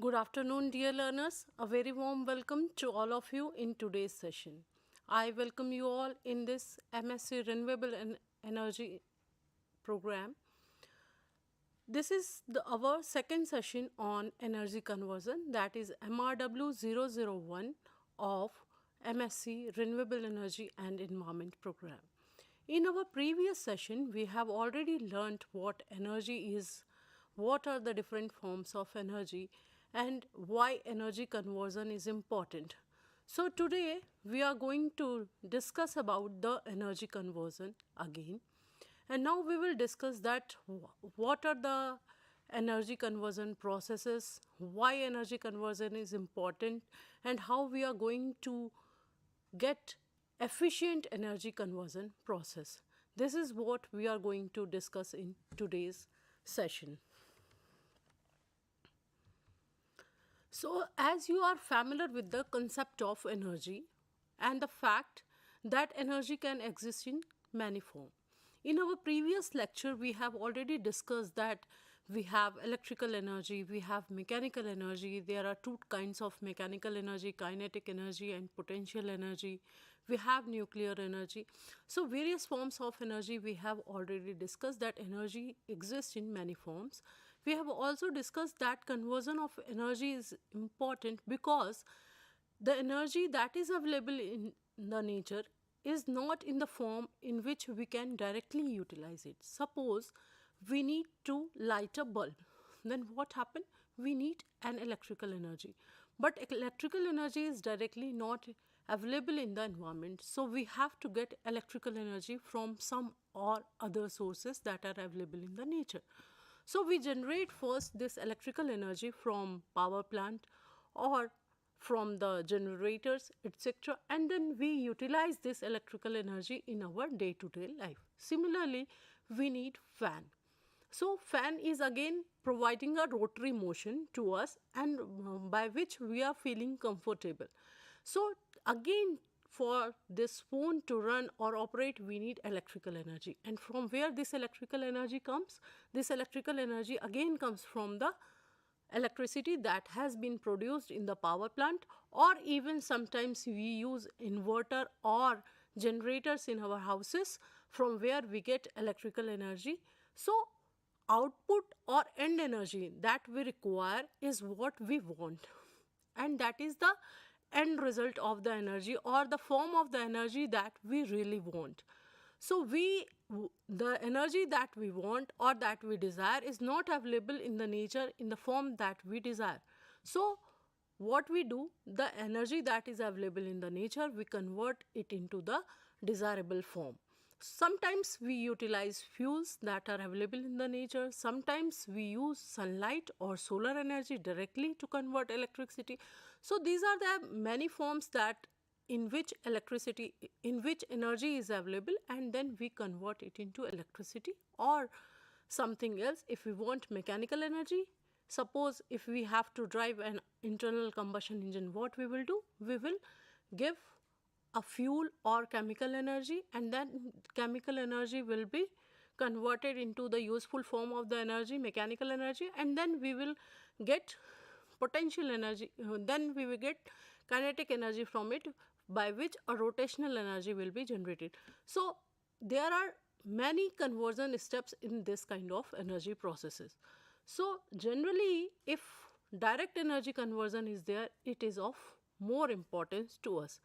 Good afternoon, dear learners. A very warm welcome to all of you in today's session. I welcome you all in this MSc Renewable Energy program. This is our second session on energy conversion, that is MRW 001 of MSc Renewable Energy and Environment program. In our previous session, we have already learnt what energy is, what are the different forms of energy, and why energy conversion is important. So today we are going to discuss about the energy conversion again. And now we will discuss that what are the energy conversion processes, why energy conversion is important, and how we are going to get efficient energy conversion process. This is what we are going to discuss in today's session. So, as you are familiar with the concept of energy and the fact that energy can exist in many forms. In our previous lecture, we have already discussed that we have electrical energy, we have mechanical energy. There are two kinds of mechanical energy, kinetic energy and potential energy. We have nuclear energy. So various forms of energy we have already discussed, that energy exists in many forms. We have also discussed that conversion of energy is important because the energy that is available in the nature is not in the form in which we can directly utilize it. Suppose we need to light a bulb, then what happen? We need an electrical energy, but electrical energy is directly not available in the environment, so we have to get electrical energy from some or other sources that are available in the nature. So we generate first this electrical energy from power plant or from the generators, etc., and then we utilize this electrical energy in our day-to-day life. Similarly, we need fan. So fan is again providing a rotary motion to us, and by which we are feeling comfortable. So again, for this phone to run or operate, we need electrical energy. And from where this electrical energy comes? This electrical energy again comes from the electricity that has been produced in the power plant, or even sometimes we use inverter or generators in our houses, from where we get electrical energy. So output or end energy that we require is what we want, and that is the end result of the energy or the form of the energy that we really want. So the energy that we want or that we desire is not available in the nature in the form that we desire. So what we do, the energy that is available in the nature, we convert it into the desirable form. Sometimes we utilize fuels that are available in the nature. Sometimes we use sunlight or solar energy directly to convert electricity. So these are the many forms that in which energy is available, and then we convert it into electricity or something else. If we want mechanical energy, suppose if we have to drive an internal combustion engine, what we will do? We will give a fuel or chemical energy, and then chemical energy will be converted into the useful form of the energy, mechanical energy, and then we will get potential energy, then we will get kinetic energy from it, by which a rotational energy will be generated. So there are many conversion steps in this kind of energy processes. So generally, if direct energy conversion is there, it is of more importance to us.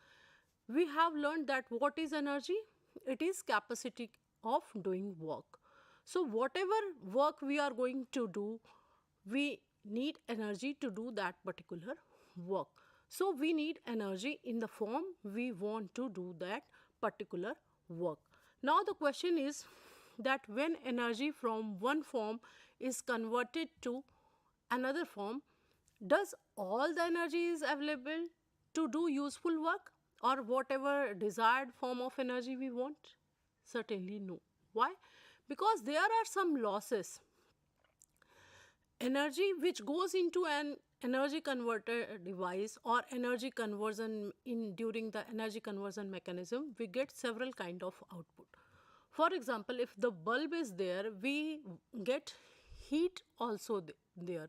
We have learned that what is energy? It is capacity of doing work. So whatever work we are going to do, we need energy to do that particular work. So we need energy in the form we want to do that particular work. Now the question is that when energy from one form is converted to another form, does all the energy is available to do useful work or whatever desired form of energy we want? Certainly no. Why? Because there are some losses. Energy which goes into an energy converter device or energy conversion during the energy conversion mechanism, we get several kind of output. For example, if the bulb is there, we get heat also there.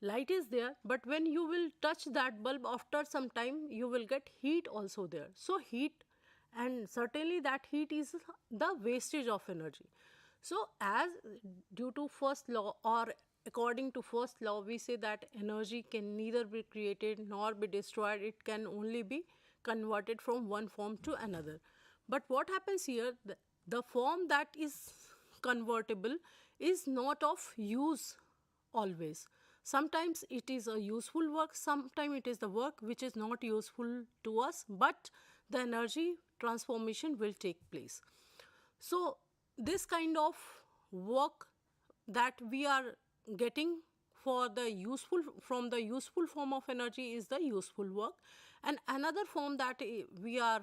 light is there, but when you will touch that bulb, after some time you will get heat also there. So heat, and certainly that heat is the wastage of energy. So as due to first law, or according to first law, we say that energy can neither be created nor be destroyed, it can only be converted from one form to another. But what happens here, the form that is convertible is not of use always. Sometimes it is a useful work, sometimes it is the work which is not useful to us, but the energy transformation will take place. So this kind of work that we are getting for the useful, from the useful form of energy, is the useful work, and another form that we are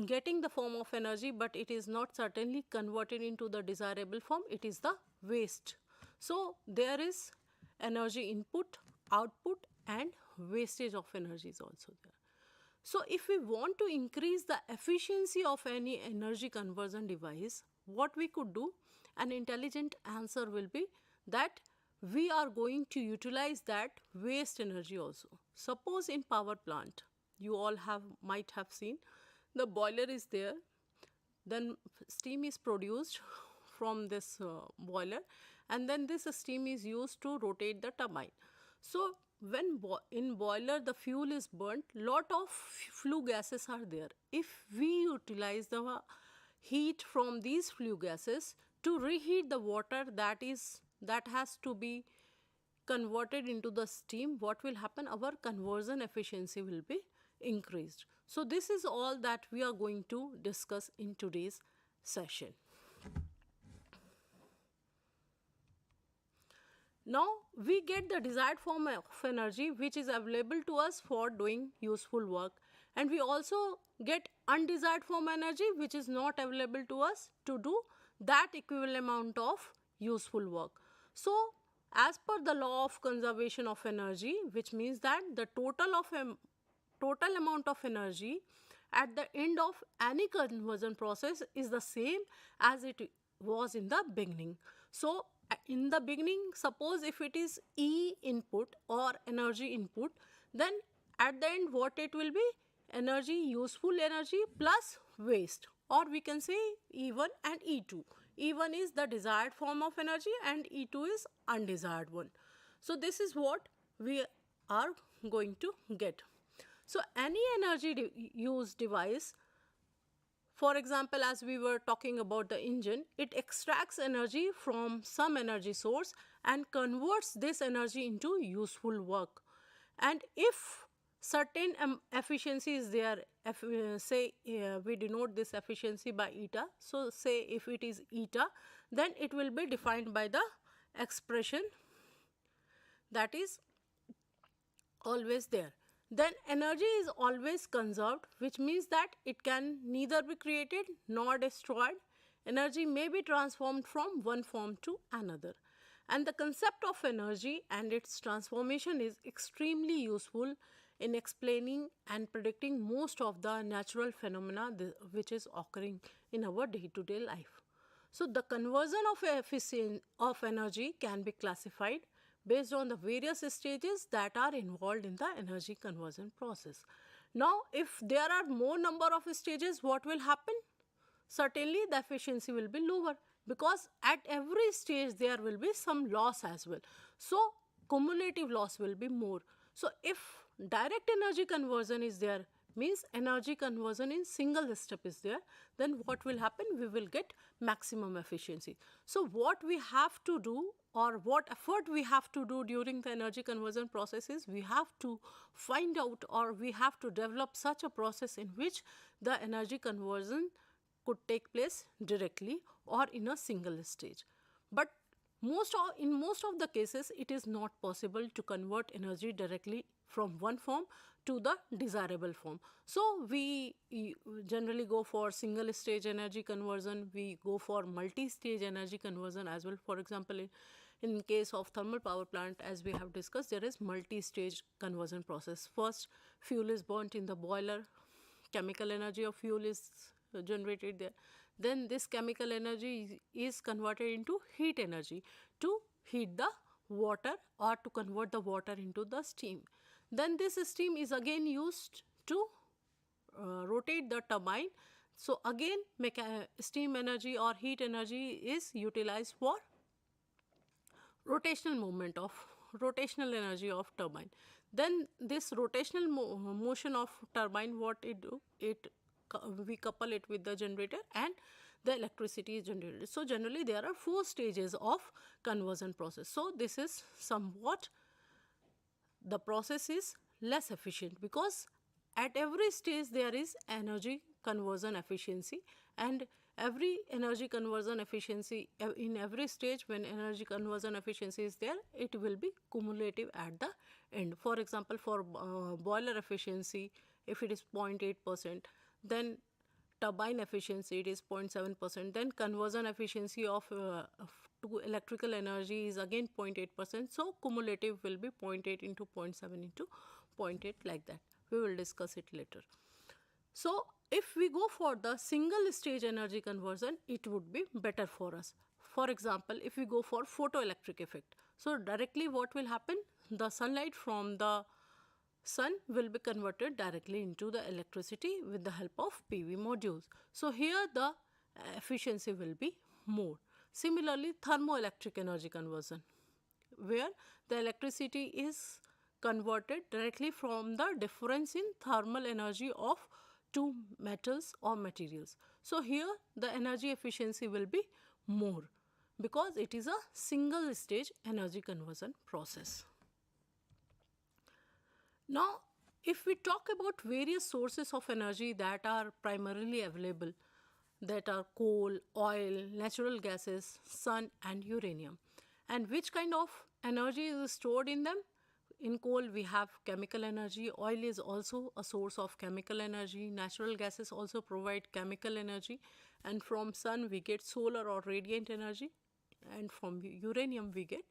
getting the form of energy, but it is not certainly converted into the desirable form, it is the waste. So there is energy input, output, and wastage of energy is also there. So if we want to increase the efficiency of any energy conversion device, what we could do, an intelligent answer will be that we are going to utilize that waste energy also. Suppose in power plant, you all might have seen, the boiler is there, then steam is produced from this boiler, and then this steam is used to rotate the turbine. So when in boiler the fuel is burnt, lot of flue gases are there. If we utilize the heat from these flue gases to reheat the water that has to be converted into the steam, what will happen? Our conversion efficiency will be increased. So this is all that we are going to discuss in today's session. Now we get the desired form of energy which is available to us for doing useful work, and we also get undesired form energy which is not available to us to do that equivalent amount of useful work. So as per the law of conservation of energy, which means that the total amount of energy at the end of any conversion process is the same as it was in the beginning. So in the beginning, suppose if it is E input or energy input, then at the end what it will be? Energy, useful energy plus waste, or we can say E1 and E2. E1 is the desired form of energy and E2 is undesired one. So this is what we are going to get. So any energy use device, for example, as we were talking about the engine, it extracts energy from some energy source and converts this energy into useful work. And if certain efficiency is there, we denote this efficiency by eta. So say if it is eta, then it will be defined by the expression that is always there. Then energy is always conserved, which means that it can neither be created nor destroyed. Energy may be transformed from one form to another. And the concept of energy and its transformation is extremely useful in explaining and predicting most of the natural phenomena which is occurring in our day-to-day life. So the conversion of energy can be classified based on the various stages that are involved in the energy conversion process. Now, if there are more number of stages, what will happen? Certainly, the efficiency will be lower, because at every stage there will be some loss as well. So, cumulative loss will be more. So, if direct energy conversion is there, means energy conversion in single step is there, then what will happen? We will get maximum efficiency. So what we have to do, or what effort we have to do during the energy conversion process is, we have to find out, or we have to develop such a process in which the energy conversion could take place directly or in a single stage. But in most of the cases, it is not possible to convert energy directly from one form to the desirable form. So we generally go for single stage energy conversion, we go for multi-stage energy conversion as well. For example, in case of thermal power plant, as we have discussed, there is multi-stage conversion process. First, fuel is burnt in the boiler, chemical energy of fuel is generated there. Then this chemical energy is converted into heat energy to heat the water or to convert the water into the steam. Then this steam is again used to rotate the turbine. So again steam energy or heat energy is utilized for rotational energy of turbine. Then this rotational motion of turbine, what it do, we couple it with the generator and the electricity is generated. So generally there are 4 stages of conversion process. So this is somewhat, the process is less efficient because at every stage there is energy conversion efficiency, and every energy conversion efficiency in every stage, when energy conversion efficiency is there, it will be cumulative at the end. For example, for boiler efficiency, if it is 0.8%, then turbine efficiency it is 0.7%, then conversion efficiency of to electrical energy is again 0.8%. So cumulative will be 0.8 into 0.7 into 0.8, like that. We will discuss it later. So if we go for the single stage energy conversion, it would be better for us. For example, if we go for photoelectric effect, so directly what will happen, the sunlight from the sun will be converted directly into the electricity with the help of PV modules. So here the efficiency will be more. Similarly, thermoelectric energy conversion, where the electricity is converted directly from the difference in thermal energy of two metals or materials. So here the energy efficiency will be more because it is a single stage energy conversion process. Now, if we talk about various sources of energy that are primarily available, that are coal, oil, natural gases, sun and uranium, and which kind of energy is stored in them. In coal we have chemical energy, oil is also a source of chemical energy, natural gases also provide chemical energy, and from sun we get solar or radiant energy, and from uranium we get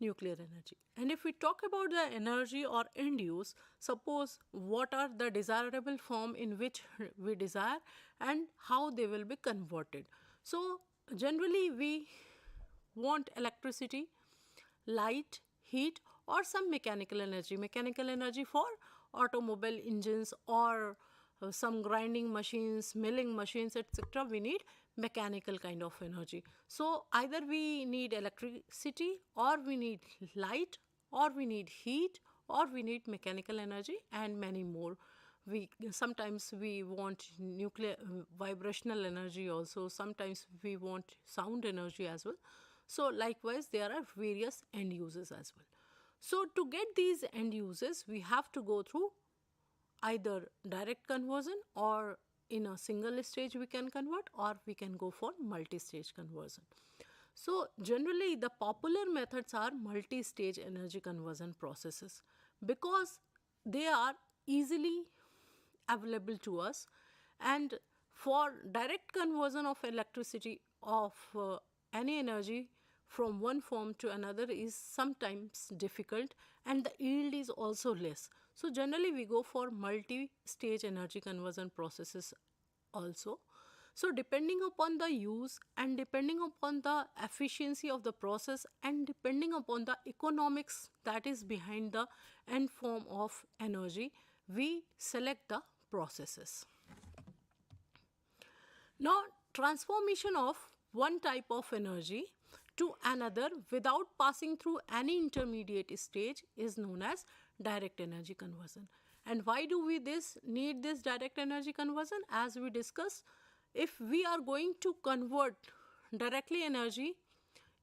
nuclear energy. And if we talk about the energy or end use, suppose what are the desirable form in which we desire and how they will be converted. So generally we want electricity, light, heat or some mechanical energy for automobile engines or some grinding machines, milling machines, etc. We need mechanical kind of energy. So either we need electricity or we need light or we need heat or we need mechanical energy and many more. Sometimes we want nuclear vibrational energy also, sometimes we want sound energy as well. So likewise there are various end uses as well. So to get these end uses, we have to go through either direct conversion, or in a single stage we can convert, or we can go for multi-stage conversion. So generally the popular methods are multi-stage energy conversion processes because they are easily available to us, and for direct conversion of electricity of any energy from one form to another is sometimes difficult and the yield is also less. So generally we go for multi-stage energy conversion processes also. So depending upon the use and depending upon the efficiency of the process and depending upon the economics that is behind the end form of energy, we select the processes. Now, transformation of one type of energy to another without passing through any intermediate stage is known as direct energy conversion. And why do we need this direct energy conversion? As we discussed, if we are going to convert directly energy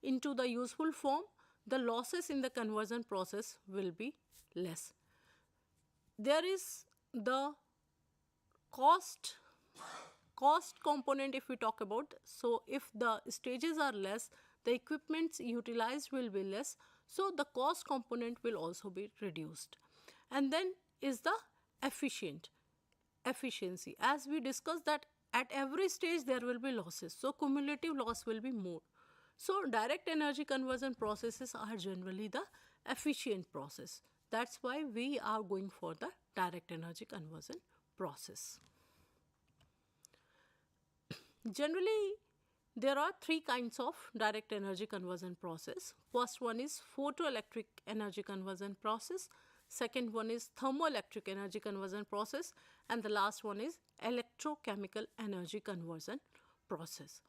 into the useful form, the losses in the conversion process will be less. There is the cost component if we talk about. So if the stages are less, the equipments utilized will be less, so the cost component will also be reduced. And then is the efficiency. As we discussed that at every stage there will be losses, so cumulative loss will be more. So direct energy conversion processes are generally the efficient process. That's why we are going for the direct energy conversion process. Generally, there are three kinds of direct energy conversion process. First one is photoelectric energy conversion process. Second one is thermoelectric energy conversion process. And the last one is electrochemical energy conversion process.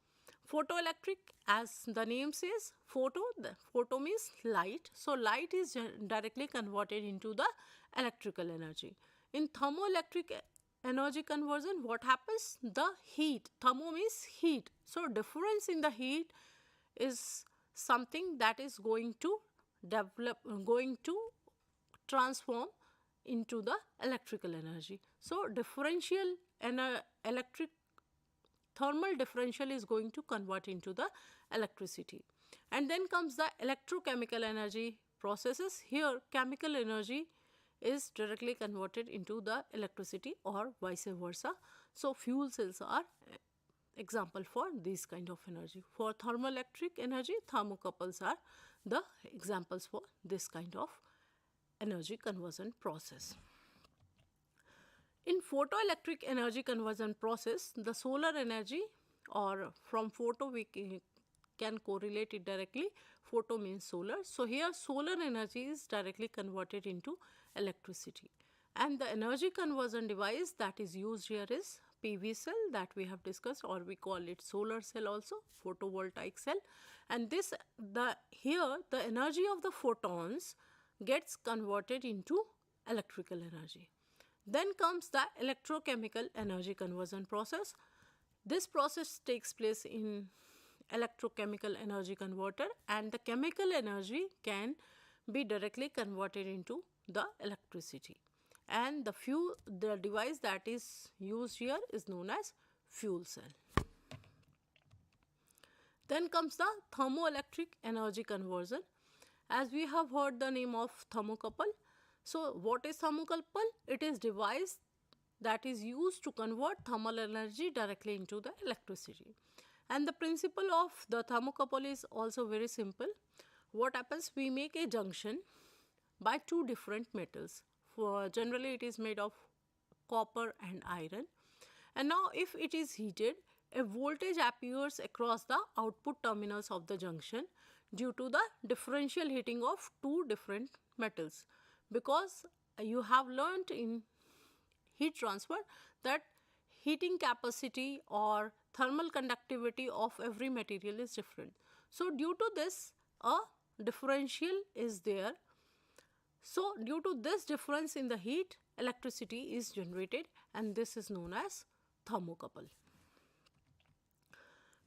Photoelectric, as the name says, the photo means light. So light is directly converted into the electrical energy. In thermoelectric energy conversion, what happens? The heat, thermo means heat. So difference in the heat is something that is going to transform into the electrical energy. So differential thermal differential is going to convert into the electricity. And then comes the electrochemical energy processes. Here chemical energy is directly converted into the electricity or vice versa. So fuel cells are example for this kind of energy. For thermoelectric energy, thermocouples are the examples for this kind of energy conversion process. In photoelectric energy conversion process, the solar energy, or from photo we can correlate it directly. Photo means solar. So here solar energy is directly converted into electricity. And the energy conversion device that is used here is PV cell that we have discussed, or we call it solar cell also, photovoltaic cell. And here the energy of the photons gets converted into electrical energy. Then comes the electrochemical energy conversion process. This process takes place in electrochemical energy converter, and the chemical energy can be directly converted into the electricity. And the device that is used here is known as fuel cell. Then comes the thermoelectric energy conversion. As we have heard the name of thermocouple. So what is thermocouple? It is device that is used to convert thermal energy directly into the electricity. And the principle of the thermocouple is also very simple. What happens? We make a junction by two different metals. Generally it is made of copper and iron. And now if it is heated, a voltage appears across the output terminals of the junction due to the differential heating of two different metals. Because you have learnt in heat transfer that heating capacity or thermal conductivity of every material is different. So due to this, a differential is there. So due to this difference in the heat, electricity is generated, and this is known as thermocouple.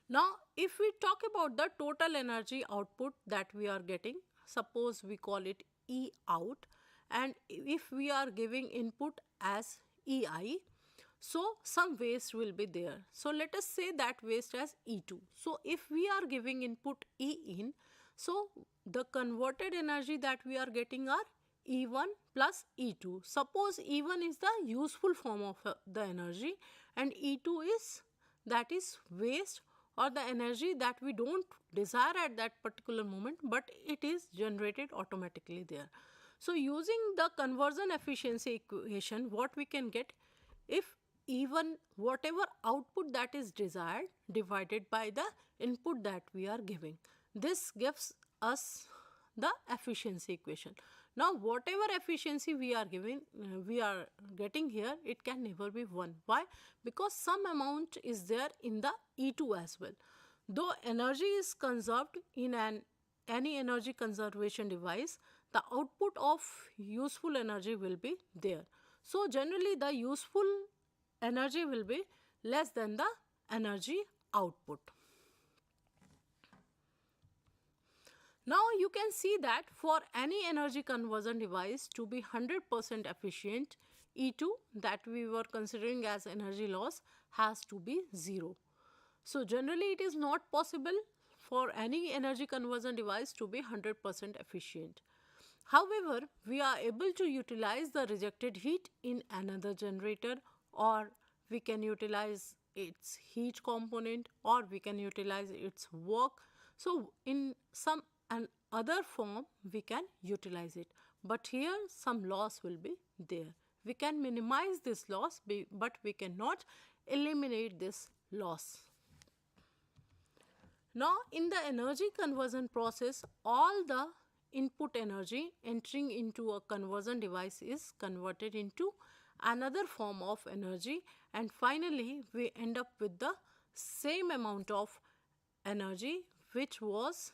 Now if we talk about the total energy output that we are getting, suppose we call it E out, and if we are giving input as EI, so some waste will be there. So let us say that waste as E2. So if we are giving input E in, so the converted energy that we are getting are E1 plus E2. Suppose E1 is the useful form of the energy, and E2 is waste, or the energy that we don't desire at that particular moment, but it is generated automatically there. So using the conversion efficiency equation, what we can get, if even whatever output that is desired divided by the input that we are giving, this gives us the efficiency equation. Now whatever efficiency we are getting here, it can never be 1. Why? Because some amount is there in the E2 as well. Though energy is conserved in any energy conservation device, the output of useful energy will be there. So generally the useful energy will be less than the energy output. Now you can see that for any energy conversion device to be 100% efficient, E2 that we were considering as energy loss has to be 0. So generally it is not possible for any energy conversion device to be 100% efficient. However, we are able to utilize the rejected heat in another generator, or we can utilize its heat component, or we can utilize its work. So in some other form we can utilize it, but here some loss will be there. We can minimize this loss, but we cannot eliminate this loss. Now, in the energy conversion process, all the input energy entering into a conversion device is converted into another form of energy, and finally we end up with the same amount of energy which was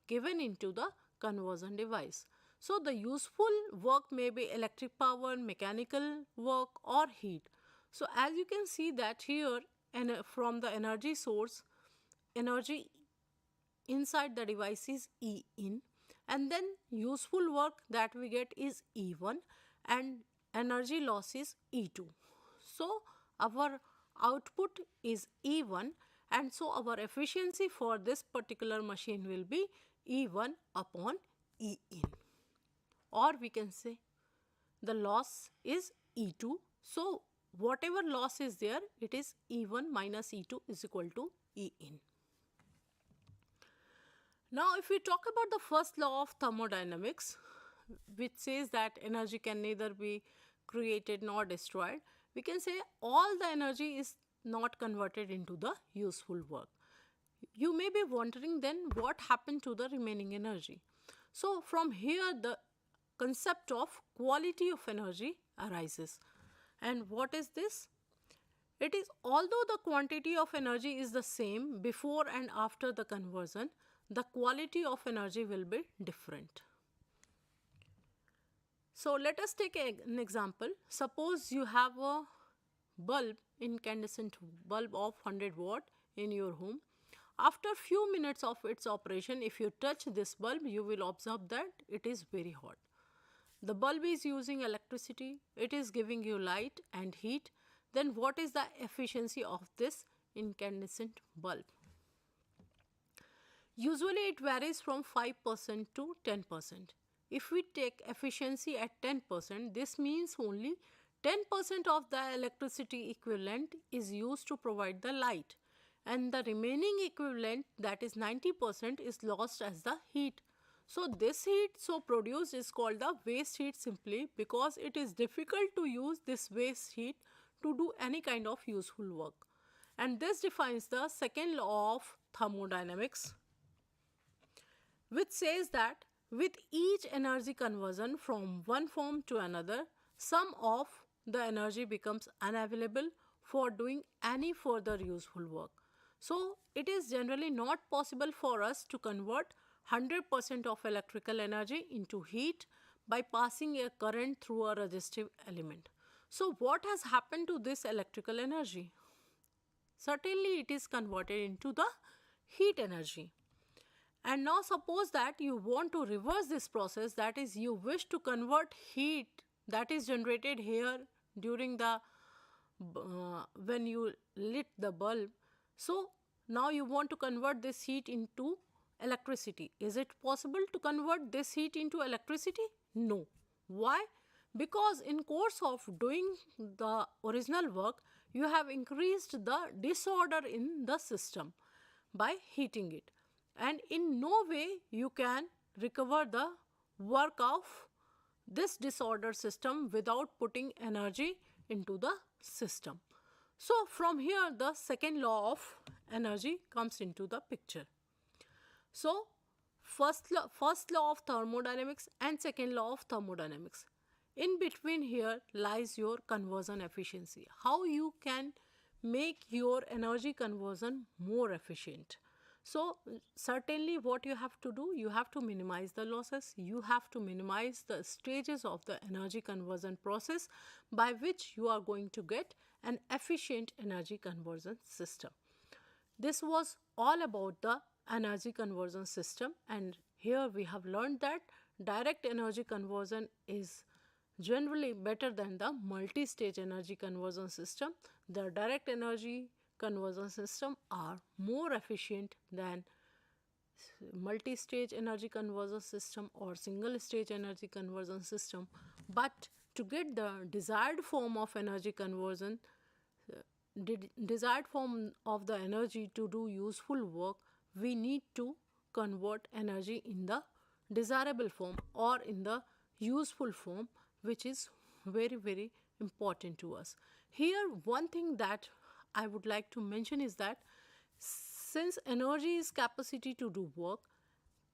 given into the conversion device. So, the useful work may be electric power, mechanical work or heat. So, as you can see that here, and from the energy source, energy inside the device is E in, and then useful work that we get is E1, and energy loss is E2. So, our output is E1, and so our efficiency for this particular machine will be E1 upon E in, or we can say the loss is E2. So, whatever loss is there, it is E1 minus E2 is equal to E in. Now, if we talk about the first law of thermodynamics, which says that energy can neither be created nor destroyed, we can say all the energy is not converted into the useful work. You may be wondering then what happened to the remaining energy. So, from here the concept of quality of energy arises. And what is this? It is, although the quantity of energy is the same before and after the conversion, the quality of energy will be different. So, let us take an example. Suppose you have a bulb, incandescent bulb of 100 watt in your home. After few minutes of its operation, if you touch this bulb, you will observe that it is very hot. The bulb is using electricity, it is giving you light and heat. Then what is the efficiency of this incandescent bulb? Usually it varies from 5% to 10%. If we take efficiency at 10%, this means only 10% of the electricity equivalent is used to provide the light, and the remaining equivalent, that is 90%, is lost as the heat. So, this heat so produced is called the waste heat simply because it is difficult to use this waste heat to do any kind of useful work. And this defines the second law of thermodynamics, which says that with each energy conversion from one form to another, some of the energy becomes unavailable for doing any further useful work. So, it is generally not possible for us to convert 100% of electrical energy into heat by passing a current through a resistive element. So, what has happened to this electrical energy? Certainly, it is converted into the heat energy. And now suppose that you want to reverse this process, that is, you wish to convert heat that is generated here during the when you lit the bulb. So, now you want to convert this heat into electricity. Is it possible to convert this heat into electricity? No. Why? Because in course of doing the original work, you have increased the disorder in the system by heating it, and in no way you can recover the work of this disordered system without putting energy into the system. So, from here the second law of energy comes into the picture. So, first law of thermodynamics and second law of thermodynamics. In between here lies your conversion efficiency. How you can make your energy conversion more efficient. So, certainly what you have to do, you have to minimize the losses, you have to minimize the stages of the energy conversion process by which you are going to get an efficient energy conversion system. This was all about the energy conversion system, and here we have learned that direct energy conversion is generally better than the multi-stage energy conversion system. The direct energy conversion system are more efficient than multi-stage energy conversion system or single stage energy conversion system, but to get the desired form of energy conversion, desired form of the energy to do useful work, we need to convert energy in the desirable form or in the useful form, which is very important to us. Here one thing that I would like to mention is that since energy is capacity to do work,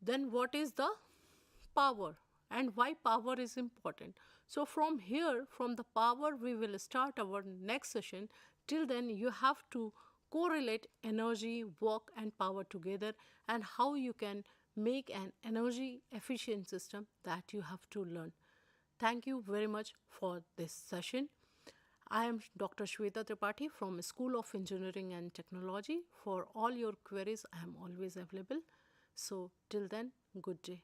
then what is the power and why power is important? So from here, from the power, we will start our next session. Till then, you have to correlate energy, work and power together, and how you can make an energy efficient system, that you have to learn. Thank you very much for this session. I am Dr. Shweta Tripathi from School of Engineering and Technology. For all your queries, I am always available. So till then, good day.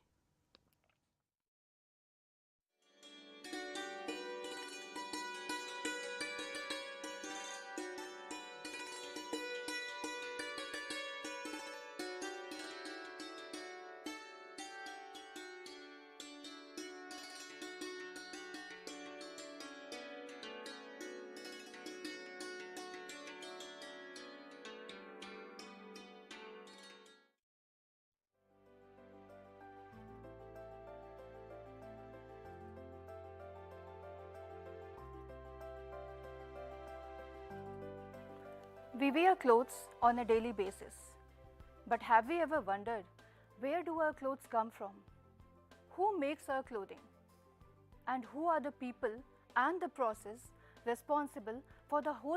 We wear clothes on a daily basis. But have we ever wondered, where do our clothes come from? Who makes our clothing? And who are the people and the process responsible for the whole